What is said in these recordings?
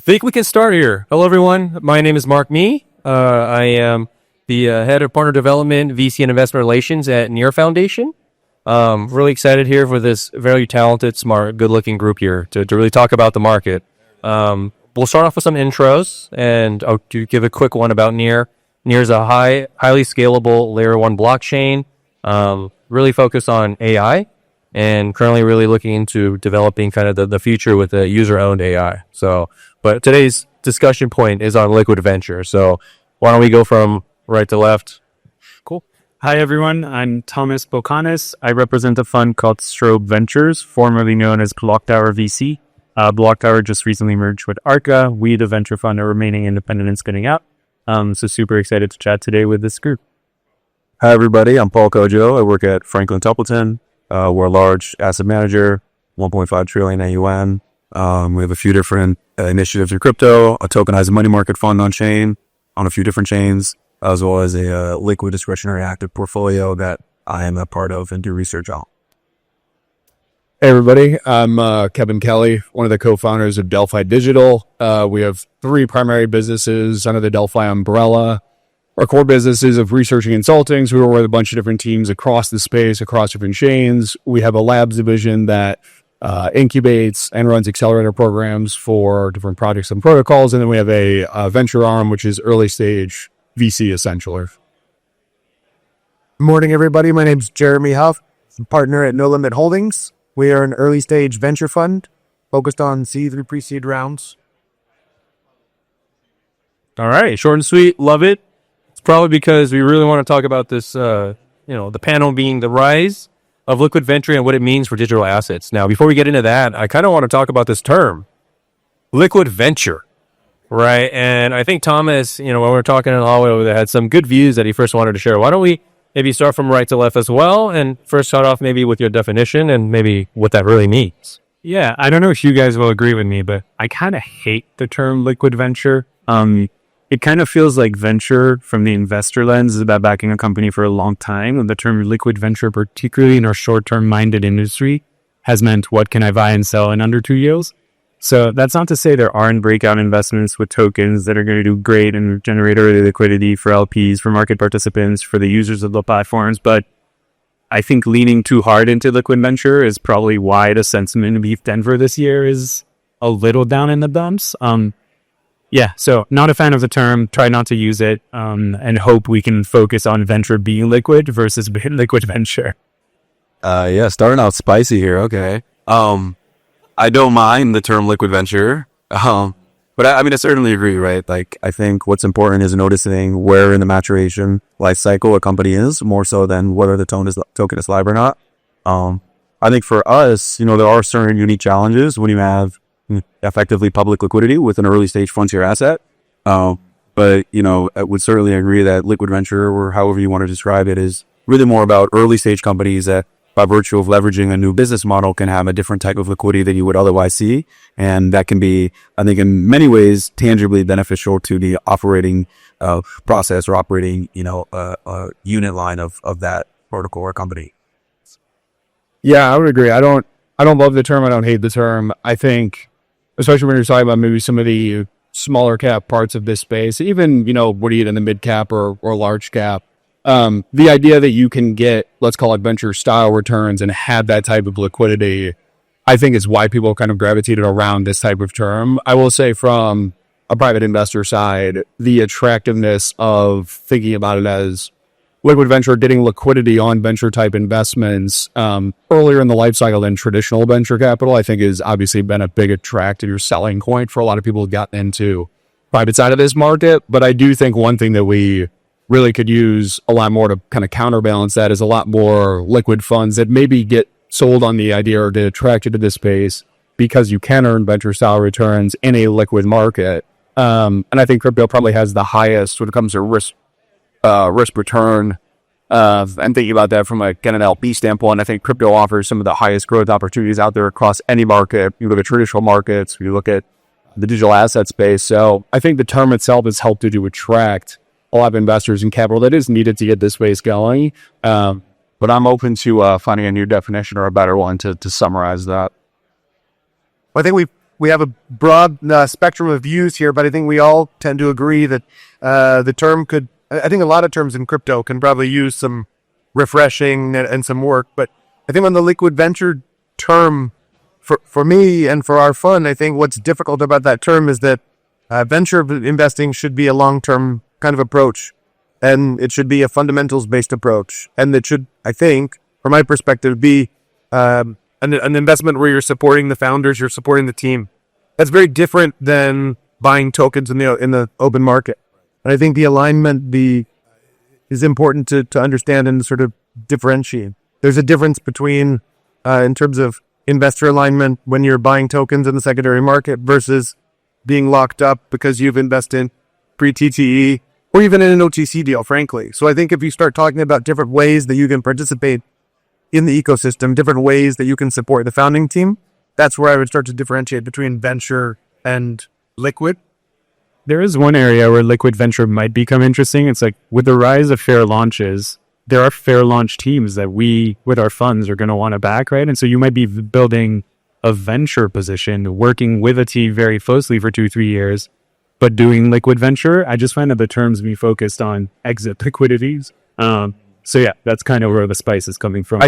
think we can start here. Hello, everyone. My name is Mark Mee. I am the head of partner development, VC, and investment relations at Near Foundation. Really excited here for this very talented, smart, good-looking group here to really talk about the market. We'll start off with some intros, and I'll give a quick one about Near. Near is a highly scalable Layer 1 blockchain, really focused on AI, and currently really looking into developing kind of the future with a user-owned AI. But today's discussion point is on liquid venture. So why don't we go from right to left? Cool. Hi, everyone. I'm Thomas Bocanis. I represent a fund called Strobe Ventures, formerly known as Blocktower VC. Blocktower just recently merged with Arca. We, the venture fund, are remaining independent and spinning out. So super excited to chat today with this group. Hi, everybody. I'm Paul Kojo. I work at Franklin Templeton. We're a large asset manager, 1.5 trillion AUM. We have a few different initiatives in crypto, a tokenized money market fund on chain, on a few different chains, as well as a liquid discretionary active portfolio that I am a part of and do research on. Hey, everybody. I'm Kevin Kelly, one of the co-founders of Delphi Digital. We have three primary businesses under the Delphi umbrella. Our core businesses of research and consulting, so we work with a bunch of different teams across the space, across different chains. We have a labs division that incubates and runs accelerator programs for different projects and protocols. And then we have a venture arm, which is early stage VC essentially. Good morning, everybody. My name is Jeremy Huff, I'm a partner at No Limit Holdings. We are an early stage venture fund focused on seed through pre-seed rounds. All right. Short and sweet. Love it. It's probably because we really want to talk about this, the panel being the rise of liquid venture and what it means for digital assets. Now, before we get into that, I kind of want to talk about this term, liquid venture, right? And I think Thomas, when we were talking in the hallway over there, had some good views that he first wanted to share. Why don't we maybe start from right to left as well, and first start off maybe with your definition and maybe what that really means. Yeah, I don't know if you guys will agree with me, but I kind of hate the term liquid venture. It kind of feels like venture from the investor lens is about backing a company for a long time. And the term liquid venture, particularly in our short-term minded industry, has meant what can I buy and sell in under 2 years? So that's not to say there aren't breakout investments with tokens that are going to do great and generate early liquidity for LPs, for market participants, for the users of the platforms. But I think leaning too hard into liquid venture is probably why the sentiment in InnovateDenver this year is a little down in the dumps. So not a fan of the term, try not to use it, and hope we can focus on venture being liquid versus liquid venture. Starting out spicy here. Okay. I don't mind the term liquid venture. But I certainly agree, right? Like, I think what's important is noticing where in the maturation life cycle a company is, more so than whether the token is live or not. I think for us, there are certain unique challenges when you have effectively public liquidity with an early stage frontier asset. But I would certainly agree that liquid venture, or however you want to describe it, is really more about early stage companies that by virtue of leveraging a new business model can have a different type of liquidity than you would otherwise see. And that can be, I think, in many ways tangibly beneficial to the operating process or operating, unit line of that protocol or company. Yeah, I would agree. I don't love the term. I don't hate the term. I think, especially when you're talking about maybe some of the smaller cap parts of this space, even, what do you get in the mid cap or large cap, the idea that you can get, let's call it venture style returns and have that type of liquidity, I think is why people kind of gravitated around this type of term. I will say from a private investor side, the attractiveness of thinking about it as liquid venture, getting liquidity on venture type investments earlier in the life cycle than traditional venture capital, I think has obviously been a big attractive or selling point for a lot of people who've gotten into private side of this market. But I do think one thing that we really could use a lot more to kind of counterbalance that is a lot more liquid funds that maybe get sold on the idea or get attracted to this space because you can earn venture style returns in a liquid market. And I think crypto probably has the highest when it comes to risk return. And thinking about that from an LP standpoint, I think crypto offers some of the highest growth opportunities out there across any market. You look at traditional markets, you look at the digital asset space. So I think the term itself has helped to attract a lot of investors and capital that is needed to get this space going. But I'm open to finding a new definition or a better one to summarize that. I think we have a broad spectrum of views here, but I think we all tend to agree that the term could, I think a lot of terms in crypto can probably use some refreshing and some work. But I think on the liquid venture term, for me and for our fund, I think what's difficult about that term is that venture investing should be a long-term kind of approach, and it should be a fundamentals-based approach. And it should, I think, from my perspective, be an investment where you're supporting the founders, you're supporting the team. That's very different than buying tokens in the open market. And I think the alignment is important to understand and sort of differentiate. There's a difference between, in terms of investor alignment, when you're buying tokens in the secondary market versus being locked up because you've invested pre-TTE or even in an OTC deal, frankly. So I think if you start talking about different ways that you can participate in the ecosystem, different ways that you can support the founding team, that's where I would start to differentiate between venture and liquid. There is one area where liquid venture might become interesting. It's like with the rise of fair launches, there are fair launch teams that we, with our funds, are going to want to back, right? And so you might be building a venture position, working with a team very closely for 2-3 years, but doing liquid venture. I just find that the terms be focused on exit liquidities. So yeah, that's kind of where the spice is coming from.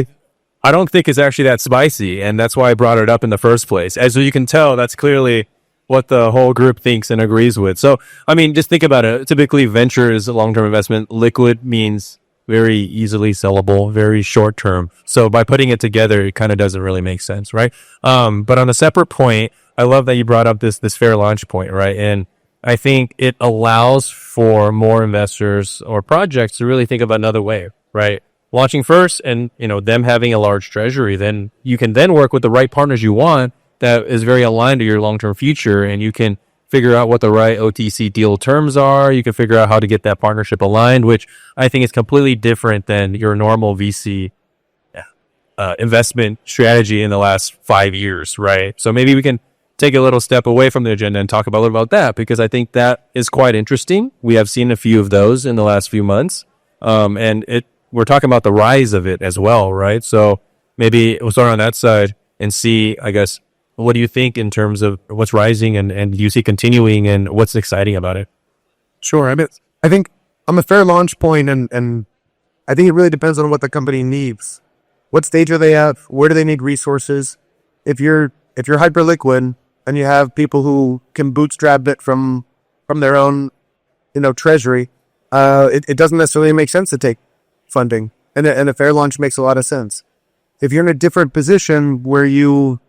I don't think it's actually that spicy, and that's why I brought it up in the first place. As you can tell, that's clearly what the whole group thinks and agrees with. So, I mean, just think about it. Typically, venture is a long-term investment. Liquid means very easily sellable, very short-term. So by putting it together, it kind of doesn't really make sense, right? But on a separate point, I love that you brought up this fair launch point, right? And I think it allows for more investors or projects to really think of another way, right? Launching first and, them having a large treasury, then you can then work with the right partners you want that is very aligned to your long-term future, and you can figure out what the right OTC deal terms are. You can figure out how to get that partnership aligned, which I think is completely different than your normal VC investment strategy in the last 5 years, right? So maybe we can take a little step away from the agenda and talk a little about that, because I think that is quite interesting. We have seen a few of those in the last few months, and we're talking about the rise of it as well, right? So maybe we'll start on that side and see, I guess, what do you think in terms of what's rising and you see continuing and what's exciting about it? Sure. I think on the fair launch point, and I think it really depends on what the company needs. What stage are they at? Where do they need resources? If you're hyper liquid and you have people who can bootstrap it from their own, treasury, it doesn't necessarily make sense to take funding, and a fair launch makes a lot of sense. If you're in a different position where you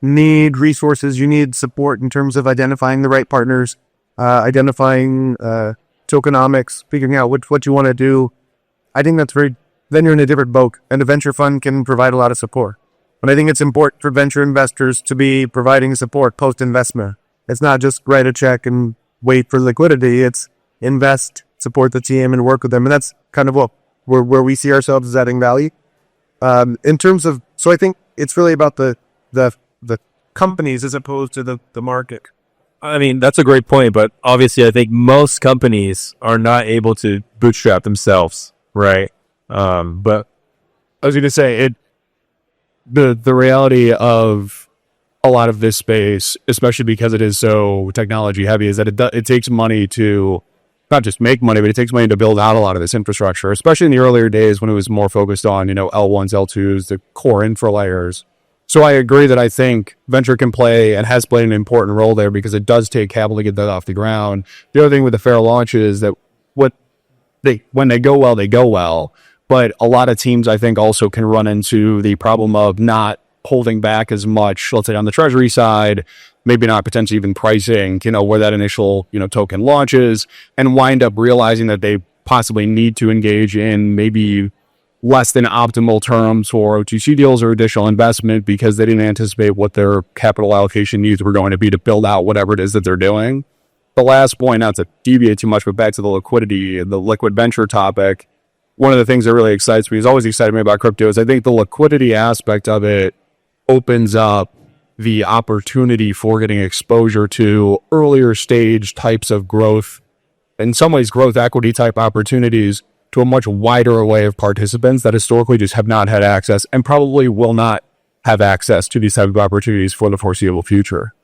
need resources, you need support in terms of identifying the right partners, identifying tokenomics, figuring out what you want to do, I think then you're in a different boat, and a venture fund can provide a lot of support. But I think it's important for venture investors to be providing support post-investment. It's not just write a check and wait for liquidity. It's invest, support the team, and work with them. And that's kind of where we see ourselves as adding value. In terms of, so I think it's really about the companies as opposed to the market. I mean, that's a great point, but obviously I think most companies are not able to bootstrap themselves, right? But I was going to say the reality of a lot of this space, especially because it is so technology heavy, is that it takes money to not just make money, but it takes money to build out a lot of this infrastructure, especially in the earlier days when it was more focused on, L1s, L2s, the core infra layers. So I agree that I think venture can play and has played an important role there because it does take capital to get that off the ground. The other thing with the fair launch is that when they go well, they go well. But a lot of teams, I think, also can run into the problem of not holding back as much, let's say on the treasury side, maybe not potentially even pricing, where that initial, token launches, and wind up realizing that they possibly need to engage in maybe less than optimal terms for OTC deals or additional investment because they didn't anticipate what their capital allocation needs were going to be to build out whatever it is that they're doing. The last point, not to deviate too much, but back to the liquidity, the liquid venture topic, one of the things that really excites me, has always excited me about crypto, is I think the liquidity aspect of it opens up the opportunity for getting exposure to earlier stage types of growth, in some ways growth equity type opportunities, to a much wider array of participants that historically just have not had access and probably will not have access to these type of opportunities for the foreseeable future.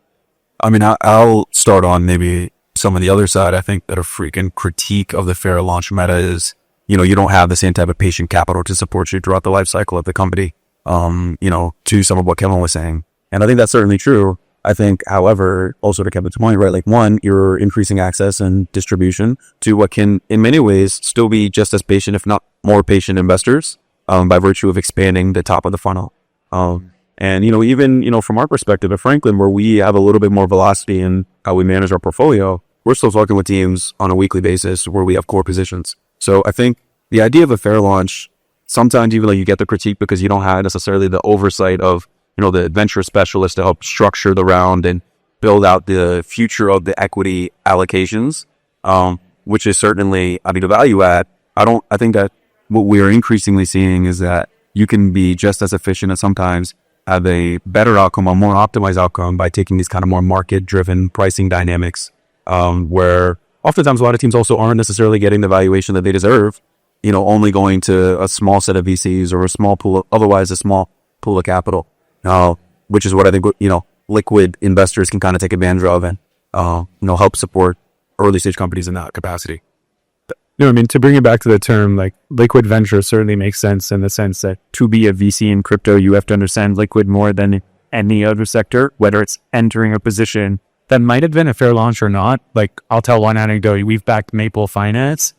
I mean, I'll start on maybe some of the other side. I think that a freaking critique of the fair launch meta is, you don't have the same type of patient capital to support you throughout the life cycle of the company. To some of what Kevin was saying. And I think that's certainly true. I think, however, also to Kevin's point, right? Like, one, you're increasing access and distribution to what can, in many ways, still be just as patient, if not more patient investors, by virtue of expanding the top of the funnel. And, even, from our perspective at Franklin, where we have a little bit more velocity in how we manage our portfolio, we're still talking with teams on a weekly basis where we have core positions. So I think the idea of a fair launch, sometimes even like you get the critique because you don't have necessarily the oversight of, the venture specialist to help structure the round and build out the future of the equity allocations, which is certainly, a value add. I think that what we are increasingly seeing is that you can be just as efficient and sometimes have a better outcome, a more optimized outcome by taking these kind of more market-driven pricing dynamics, where oftentimes a lot of teams also aren't necessarily getting the valuation that they deserve, only going to a small set of VCs or a small pool, otherwise a small pool of capital, which is what I think, liquid investors can kind of take advantage of and, help support early stage companies in that capacity. No, I mean, to bring it back to the term, like liquid venture certainly makes sense in the sense that to be a VC in crypto, you have to understand liquid more than any other sector, whether it's entering a position that might have been a fair launch or not. Like, I'll tell one anecdote. We've backed Maple Finance.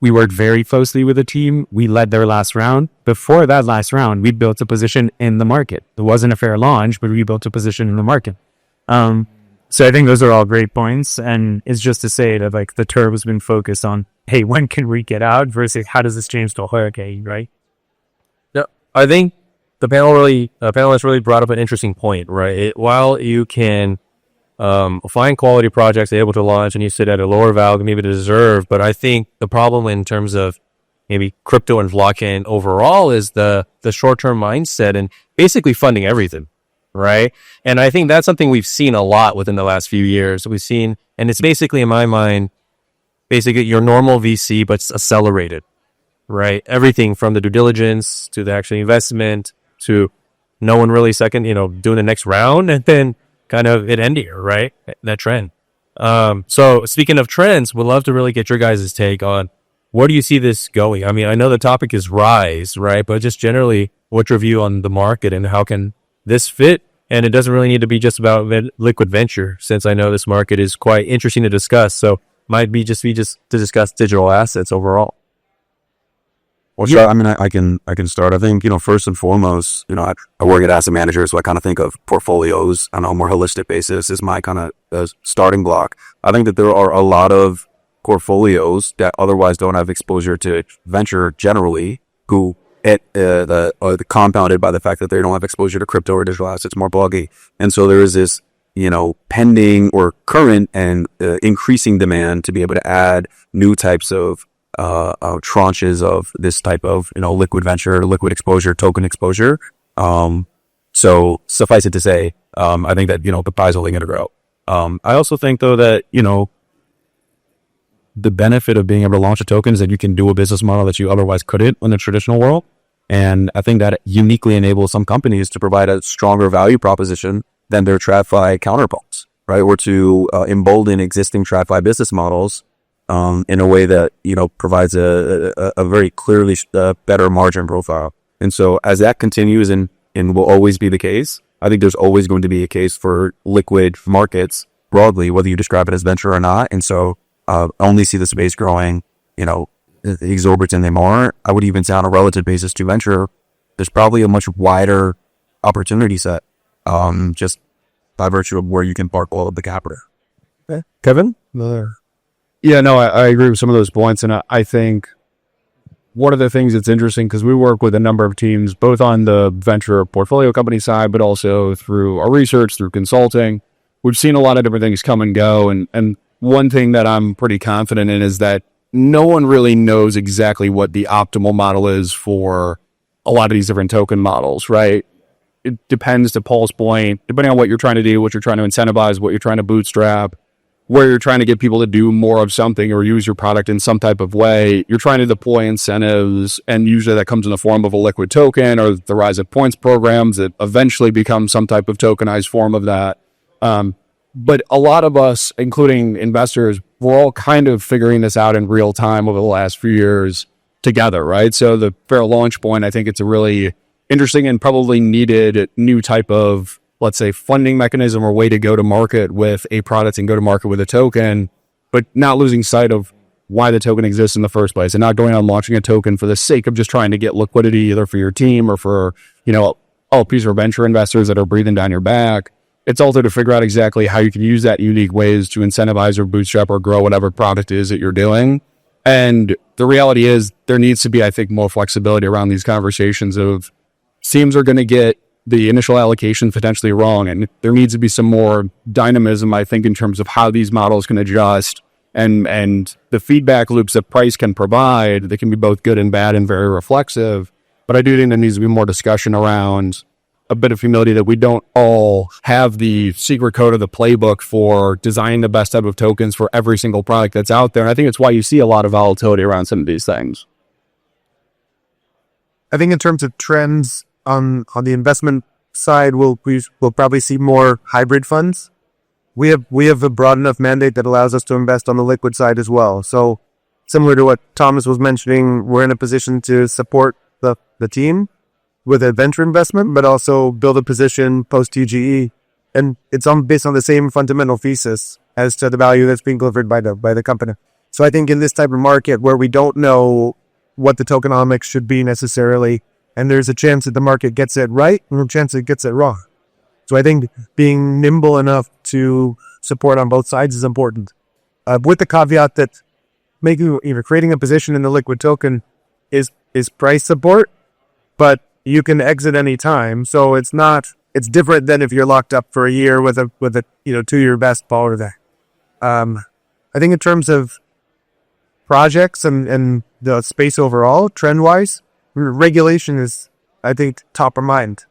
We worked very closely with the team. We led their last round. Before that last round, we built a position in the market. It wasn't a fair launch, but we built a position in the market. So I think those are all great points. And it's just to say that like the term has been focused on, hey, when can we get out versus how does this change the hurricane, right? Yeah, I think the panelists really brought up an interesting point, right? While you can find quality projects able to launch and you sit at a lower value maybe to deserve, but I think the problem in terms of maybe crypto and blockchain overall is the short-term mindset and basically funding everything, right? And I think that's something we've seen a lot within the last few years. We've seen, and it's basically in my mind, basically your normal VC, but it's accelerated, right? Everything from the due diligence to the actual investment to no one really doing the next round and then kind of it ending, right? That trend. So speaking of trends, we'd love to really get your guys' take on where do you see this going? I mean, I know the topic is rise, right? But just generally, what's your view on the market and how can this fit? And it doesn't really need to be just about liquid venture, since I know this market is quite interesting to discuss. So might be just to discuss digital assets overall. Well, sure. I mean, I can start. I think, first and foremost, I work at asset managers, so I kind of think of portfolios on a more holistic basis is my kind of starting block. I think that there are a lot of portfolios that otherwise don't have exposure to venture generally, who are compounded by the fact that they don't have exposure to crypto or digital assets more broadly. And so there is this, pending or current and increasing demand to be able to add new types of tranches of this type of, liquid venture, liquid exposure, token exposure. So suffice it to say, I think that, the pie is only going to grow. I also think though that, the benefit of being able to launch a token is that you can do a business model that you otherwise couldn't in the traditional world. And I think that uniquely enables some companies to provide a stronger value proposition than their TradFi counterparts, right? Or to embolden existing TradFi business models in a way that, provides a very clearly better margin profile. And so as that continues and will always be the case, I think there's always going to be a case for liquid markets broadly, whether you describe it as venture or not. And so only see the space growing, exorbitantly more. I would even say on a relative basis to venture, there's probably a much wider opportunity set, just by virtue of where you can park all of the capital. Okay. Kevin? Yeah, no, I agree with some of those points. And I think one of the things that's interesting, because we work with a number of teams, both on the venture portfolio company side, but also through our research, through consulting, we've seen a lot of different things come and go. And one thing that I'm pretty confident in is that no one really knows exactly what the optimal model is for a lot of these different token models, right? It depends, to Paul's point, depending on what you're trying to do, what you're trying to incentivize, what you're trying to bootstrap, where you're trying to get people to do more of something or use your product in some type of way. You're trying to deploy incentives, and usually that comes in the form of a liquid token or the rise of points programs that eventually become some type of tokenized form of that. But a lot of us, including investors, we're all kind of figuring this out in real time over the last few years together, right? So the fair launch point, I think it's a really interesting and probably needed new type of, let's say, funding mechanism or way to go to market with a product and go to market with a token, but not losing sight of why the token exists in the first place and not going out and launching a token for the sake of just trying to get liquidity either for your team or for, LPs or venture investors that are breathing down your back. It's also to figure out exactly how you can use that unique ways to incentivize or bootstrap or grow whatever product it is that you're doing. And the reality is there needs to be, I think, more flexibility around these conversations of teams are going to get the initial allocation potentially wrong. And there needs to be some more dynamism, I think, in terms of how these models can adjust and the feedback loops that price can provide. They can be both good and bad and very reflexive. But I do think there needs to be more discussion around a bit of humility that we don't all have the secret code of the playbook for designing the best type of tokens for every single product that's out there. And I think it's why you see a lot of volatility around some of these things. I think in terms of trends on the investment side, we'll probably see more hybrid funds. We have a broad enough mandate that allows us to invest on the liquid side as well. So similar to what Thomas was mentioning, we're in a position to support the team with a venture investment, but also build a position post TGE, and it's based on the same fundamental thesis as to the value that's being delivered by the company. So I think in this type of market where we don't know what the tokenomics should be necessarily, and there's a chance that the market gets it right and a chance it gets it wrong. So I think being nimble enough to support on both sides is important, with the caveat that creating a position in the liquid token is price support, but you can exit any time. So it's different than if you're locked up for a year with a 2-year best ball or that. I think in terms of projects and the space overall, trend wise, regulation is, I think, top of mind.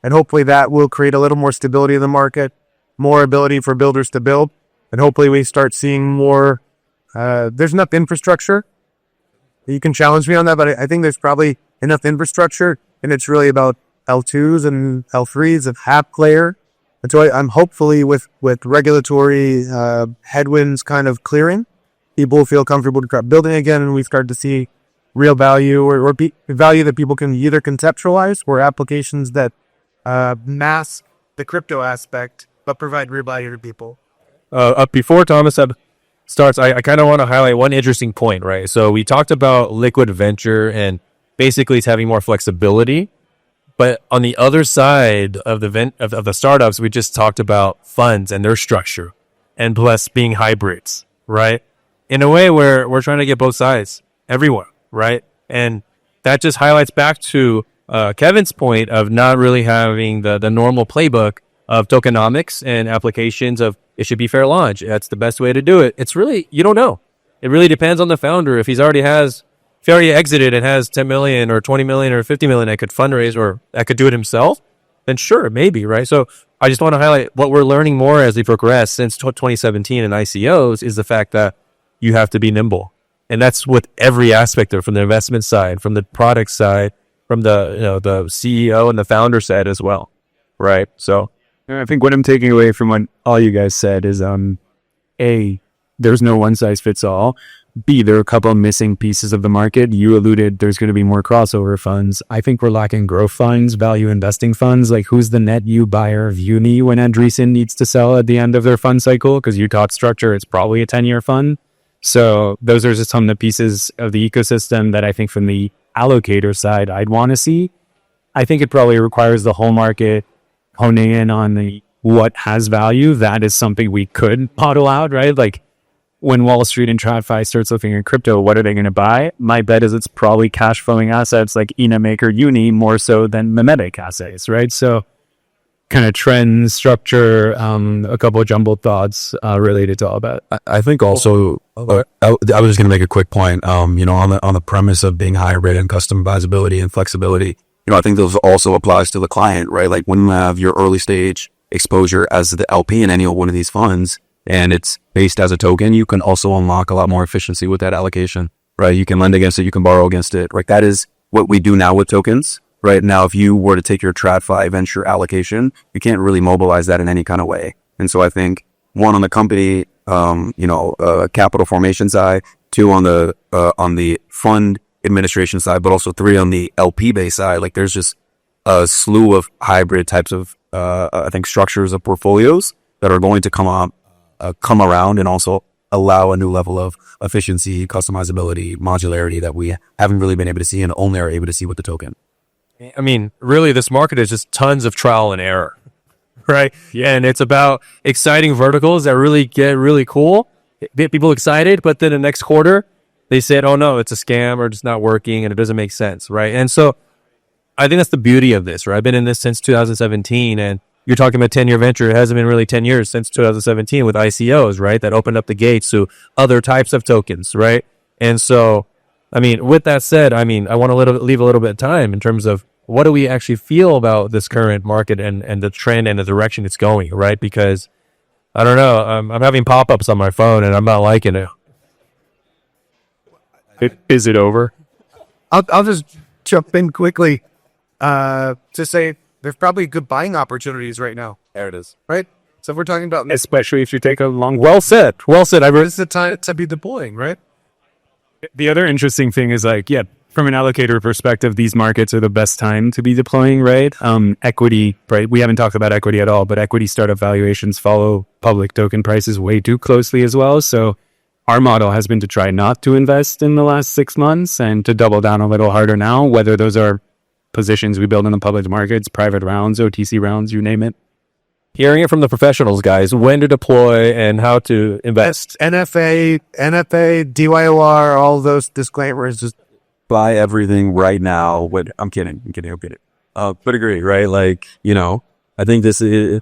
And hopefully that will create a little more stability in the market, more ability for builders to build. And hopefully we start seeing more, there's enough infrastructure. You can challenge me on that, but I think there's probably enough infrastructure, and it's really about L2s and L3s of app layer. And so I'm hopefully with regulatory headwinds kind of clearing, people feel comfortable to start building again, and we start to see real value or value that people can either conceptualize or applications that mask the crypto aspect but provide real value to people. Before Thomas starts, I kind of want to highlight one interesting point, right? So we talked about liquid venture and basically it's having more flexibility. But on the other side of the startups, we just talked about funds and their structure and plus being hybrids, right? In a way where we're trying to get both sides everywhere, right? And that just highlights back to Kevin's point of not really having the normal playbook of tokenomics and applications of it should be fair launch. That's the best way to do it. It's really, you don't know. It really depends on the founder. If he already exited and has 10 million or 20 million or 50 million that could fundraise or that could do it himself, then sure, maybe, right? So I just want to highlight what we're learning more as we progress since 2017 in ICOs is the fact that you have to be nimble. And that's with every aspect of it, from the investment side, from the product side, from the CEO and the founder side as well, right? So I think what I'm taking away from what all you guys said is, A, there's no one size fits all. B, there are a couple of missing pieces of the market. You alluded there's going to be more crossover funds. I think we're lacking growth funds, value investing funds. Like, who's the net U buyer of Uni when Andreessen needs to sell at the end of their fund cycle? Because you taught structure, it's probably a 10-year fund. So those are just some of the pieces of the ecosystem that I think from the allocator side I'd want to see. I think it probably requires the whole market honing in on the what has value. That is something we could model out, right? Like, when Wall Street and TradFi starts looking at crypto, what are they going to buy? My bet is it's probably cash flowing assets like Enamaker Uni more so than mimetic assets, right? So kind of trend, structure, a couple of jumbled thoughts related to all that. I think also, I was just going to make a quick point, on the premise of being hybrid and customizability and flexibility. I think those also applies to the client, right? Like when you have your early stage exposure as the LP in any one of these funds, and it's based as a token, you can also unlock a lot more efficiency with that allocation, right? You can lend against it, you can borrow against it, right? That is what we do now with tokens, right? Now, if you were to take your TradFi venture allocation, you can't really mobilize that in any kind of way. And so I think one on the company, capital formation side, two on the fund administration side, but also three on the LP base side. Like there's just a slew of hybrid types of, I think, structures of portfolios that are going to come around and also allow a new level of efficiency, customizability, modularity that we haven't really been able to see and only are able to see with the token. I mean, really, this market is just tons of trial and error, right? Yeah, and it's about exciting verticals that really get really cool, get people excited, but then the next quarter, they said, oh no, it's a scam or it's not working and it doesn't make sense, right? And so I think that's the beauty of this, right? I've been in this since 2017, and you're talking about 10-year venture. It hasn't been really 10 years since 2017 with ICOs, right? That opened up the gates to other types of tokens, right? And so, I mean, with that said, I mean, I want to leave a little bit of time in terms of what do we actually feel about this current market and the trend and the direction it's going, right? Because, I don't know, I'm having pop-ups on my phone and I'm not liking it. Is it over? I'll just jump in quickly to say there's probably good buying opportunities right now. There it is. Right? So if we're talking about Especially if you take a long... Well said. this is the time to be deploying, right? The other interesting thing is like, yeah, from an allocator perspective, these markets are the best time to be deploying, right? Equity, right? We haven't talked about equity at all, but equity startup valuations follow public token prices way too closely as well. So our model has been to try not to invest in the last 6 months and to double down a little harder now, whether those are positions we build in the public markets, private rounds, OTC rounds, you name it. Hearing it from the professionals, guys, when to deploy and how to invest. NFA, DYOR, all those disclaimers. Just Buy everything right now. I'm kidding. But agree, right? Like, I think this is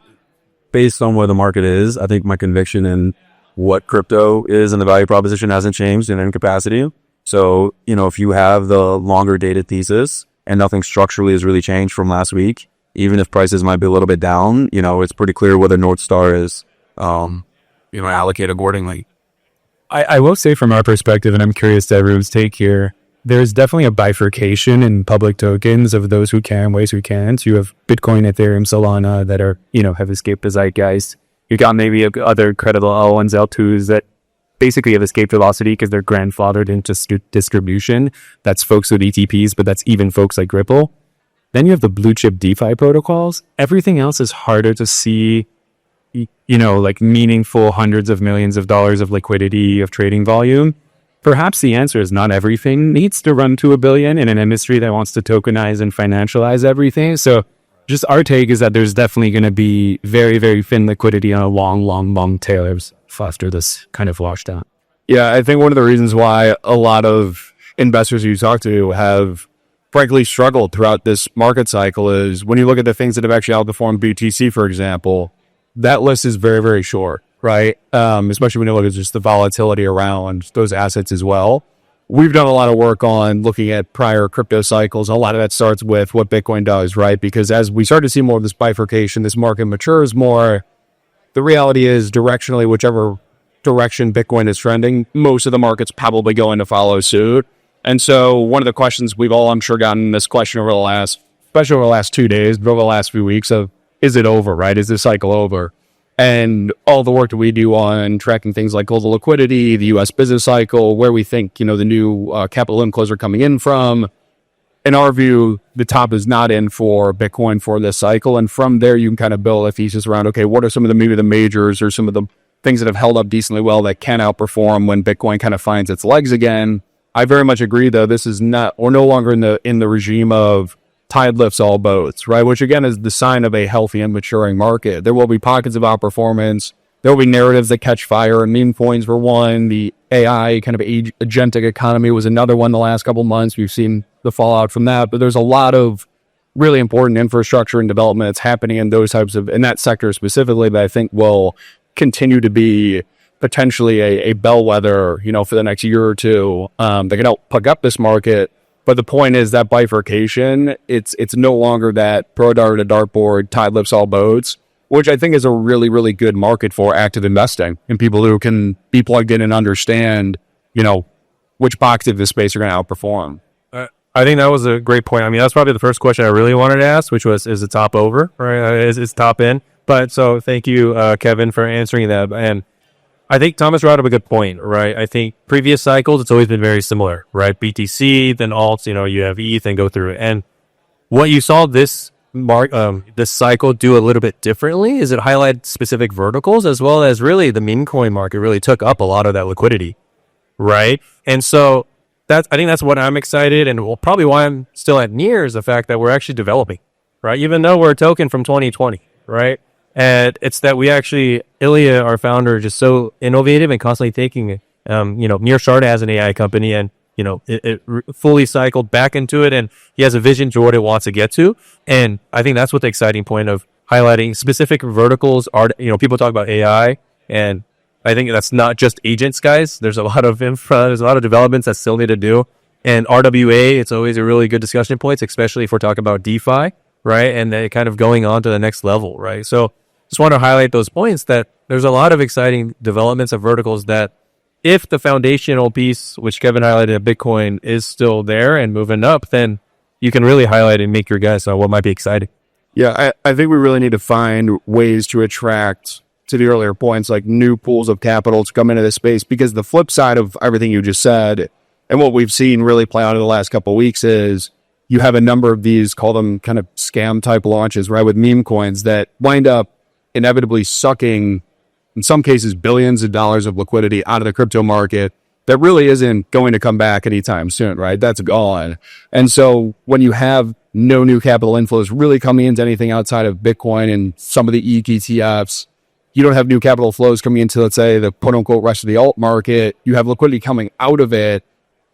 based on where the market is. I think my conviction in what crypto is and the value proposition hasn't changed in any capacity. So, if you have the longer dated thesis and nothing structurally has really changed from last week, even if prices might be a little bit down, it's pretty clear where the North Star is, allocate accordingly. I will say from our perspective, and I'm curious to everyone's take here, there's definitely a bifurcation in public tokens of those who can, ways who can't. You have Bitcoin, Ethereum, Solana that are, have escaped the zeitgeist. You got maybe other credible L1s, L2s that basically have escaped velocity because they're grandfathered into distribution. That's folks with ETPs, but that's even folks like Ripple. Then you have the blue chip DeFi protocols. Everything else is harder to see, like meaningful hundreds of millions of dollars of liquidity, of trading volume. Perhaps the answer is not everything needs to run to $1 billion in an industry that wants to tokenize and financialize everything. So just our take is that there's definitely going to be very, very thin liquidity on a long tail after this kind of washed out. Yeah, I think one of the reasons why a lot of investors you talk to have frankly struggled throughout this market cycle is when you look at the things that have actually outperformed BTC, for example, that list is very, very short, right? Especially when you look at just the volatility around those assets as well. We've done a lot of work on looking at prior crypto cycles. A lot of that starts with what Bitcoin does, right? Because as we start to see more of this bifurcation, this market matures more, the reality is directionally, whichever direction Bitcoin is trending, most of the market's probably going to follow suit. And so one of the questions we've all, I'm sure, gotten this question over the last, especially over the last 2 days, but over the last few weeks of, is it over, right? Is this cycle over? And all the work that we do on tracking things like global liquidity, the U.S. business cycle, where we think, the new capital inflows are coming in from. In our view, the top is not in for Bitcoin for this cycle. And from there, you can kind of build a thesis around, okay, what are some of the majors or some of the things that have held up decently well that can outperform when Bitcoin kind of finds its legs again? I very much agree, though, this is not, or no longer in the regime of tide lifts all boats, right? Which again is the sign of a healthy and maturing market. There will be pockets of outperformance. There will be narratives that catch fire, and meme coins were one. The AI kind of agentic economy was another one the last couple months. We've seen the fallout from that, but there's a lot of really important infrastructure and development that's happening in those types of, in that sector specifically, that I think will continue to be potentially a bellwether, for the next year or two, that can help pick up this market. But the point is that bifurcation, it's no longer that pro dart a dartboard, tide lifts all boats, which I think is a really, really good market for active investing and people who can be plugged in and understand, which pockets of this space are going to outperform. I think that was a great point. I mean, that's probably the first question I really wanted to ask, which was, is the top over, right? Is top in? But so thank you, Kevin, for answering that. And I think Thomas brought up a good point, right? I think previous cycles, it's always been very similar, right? BTC, then alts, you have ETH and go through it. And what you saw this cycle do a little bit differently is it highlighted specific verticals, as well as really the meme coin market really took up a lot of that liquidity, right? And so I think that's what I'm excited, and probably why I'm still at Near is the fact that we're actually developing, right? Even though we're a token from 2020, right? And it's that we actually, Ilya, our founder, is just so innovative and constantly thinking, Near started as an AI company, and it fully cycled back into it, and he has a vision to what it wants to get to. And I think that's what the exciting point of highlighting specific verticals are. People talk about AI, and I think that's not just agents, guys. There's a lot of infra, there's a lot of developments that still need to do. And RWA, it's always a really good discussion point, especially if we're talking about DeFi, right? And then kind of going on to the next level, right? So just want to highlight those points that there's a lot of exciting developments of verticals that if the foundational piece, which Kevin highlighted in Bitcoin, is still there and moving up, then you can really highlight and make your guess on what might be exciting. Yeah, I think we really need to find ways to attract, to the earlier points, like new pools of capital to come into this space, because the flip side of everything you just said and what we've seen really play out in the last couple of weeks is you have a number of these, call them kind of scam type launches, right, with meme coins that wind up inevitably sucking, in some cases, billions of dollars of liquidity out of the crypto market that really isn't going to come back anytime soon, right? That's gone. And so when you have no new capital inflows really coming into anything outside of Bitcoin and some of the ETFs, you don't have new capital flows coming into, let's say, the quote unquote rest of the alt market. You have liquidity coming out of it.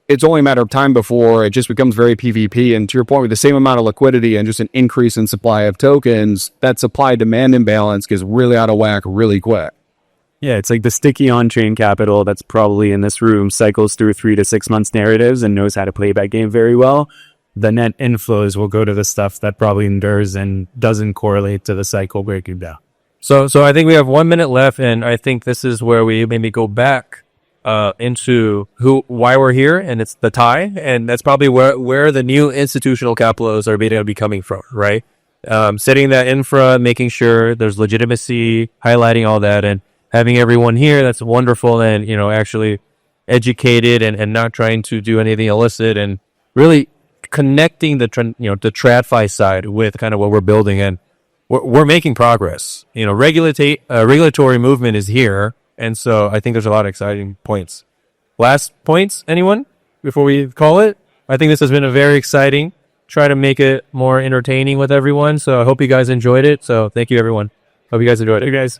It's only a matter of time before it just becomes very PvP. And to your point, with the same amount of liquidity and just an increase in supply of tokens, that supply demand imbalance gets really out of whack really quick. Yeah, it's like the sticky on-chain capital that's probably in this room cycles through 3 to 6 months narratives and knows how to play that game very well. The net inflows will go to the stuff that probably endures and doesn't correlate to the cycle breaking down. So I think we have 1 minute left, and I think this is where we maybe go back into why we're here, and it's the tie, and that's probably where the new institutional capitals are going to be coming from, right? Setting that infra, making sure there's legitimacy, highlighting all that, and having everyone here that's wonderful and actually educated and not trying to do anything illicit, and really connecting the TradFi side with kind of what we're building, and we're making progress. Regulatory movement is here, and so I think there's a lot of exciting points. Last points, anyone, before we call it? I think this has been a very exciting. Try to make it more entertaining with everyone. So I hope you guys enjoyed it. So thank you, everyone. Hope you guys enjoyed it. Hey, guys.